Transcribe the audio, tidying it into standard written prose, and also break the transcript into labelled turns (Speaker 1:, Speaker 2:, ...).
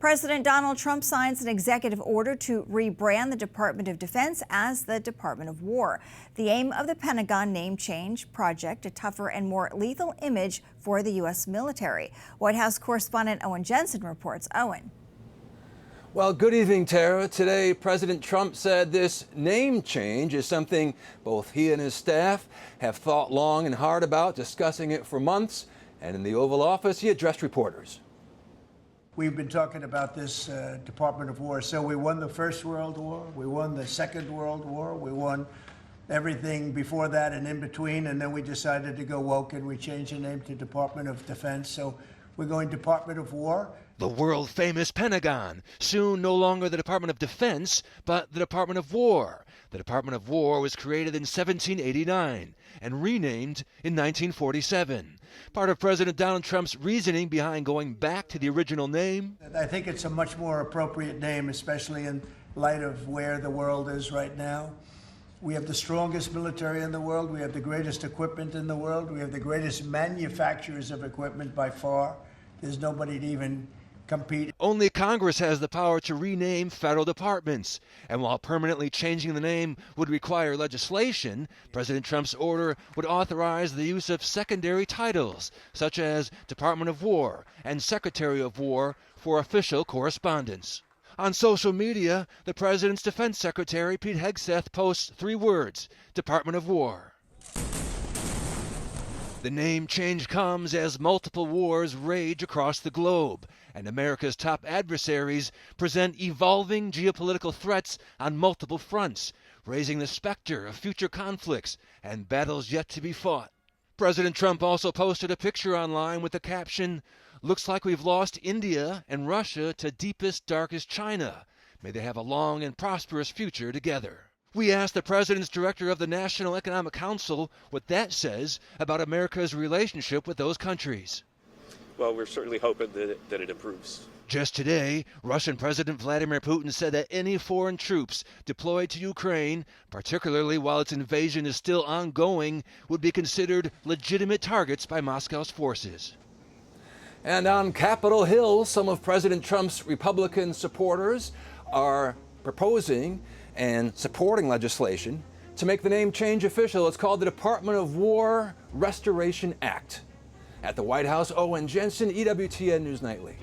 Speaker 1: President Donald Trump signs an executive order to rebrand the Department of Defense as the Department of War. The aim of the Pentagon name change project, a tougher and more lethal image for the U.S. military. White House Correspondent Owen Jensen reports. Owen.
Speaker 2: Well, good evening, Tara. Today, President Trump said this name change is something both he and his staff have thought long and hard about, discussing it for months. And in the Oval Office, he addressed reporters.
Speaker 3: We've been talking about this Department of War. So we won the First World War, we won the Second World War, we won everything before that and in between, and then we decided to go woke and we changed the name to Department of Defense. So we're going Department of War.
Speaker 4: The world-famous Pentagon, soon no longer the Department of Defense, but the Department of War. The Department of War was created in 1789 and renamed in 1947. Part of President Donald Trump's reasoning behind going back to the original name?
Speaker 3: I think it's a much more appropriate name, especially in light of where the world is right now. We have the strongest military in the world. We have the greatest equipment in the world. We have the greatest manufacturers of equipment by far. There's nobody to even compete.
Speaker 4: Only Congress has the power to rename federal departments. And while permanently changing the name would require legislation, President Trump's order would authorize the use of secondary titles, such as Department of War and Secretary of War, for official correspondence. On social media, the president's defense secretary, Pete Hegseth, posts 3 words: Department of War. The name change comes as multiple wars rage across the globe, and America's top adversaries present evolving geopolitical threats on multiple fronts, raising the specter of future conflicts and battles yet to be fought. President Trump also posted a picture online with the caption, "Looks like we've lost India and Russia to deepest, darkest China. May they have a long and prosperous future together." We asked the president's director of the National Economic Council what that says about America's relationship with those countries.
Speaker 5: Well, we're certainly hoping that it improves.
Speaker 4: Just today, Russian President Vladimir Putin said that any foreign troops deployed to Ukraine, particularly while its invasion is still ongoing, would be considered legitimate targets by Moscow's forces.
Speaker 2: And on Capitol Hill, some of President Trump's Republican supporters are proposing and supporting legislation to make the name change official. It's called the Department of War Restoration Act. At the White House, Owen Jensen, EWTN News Nightly.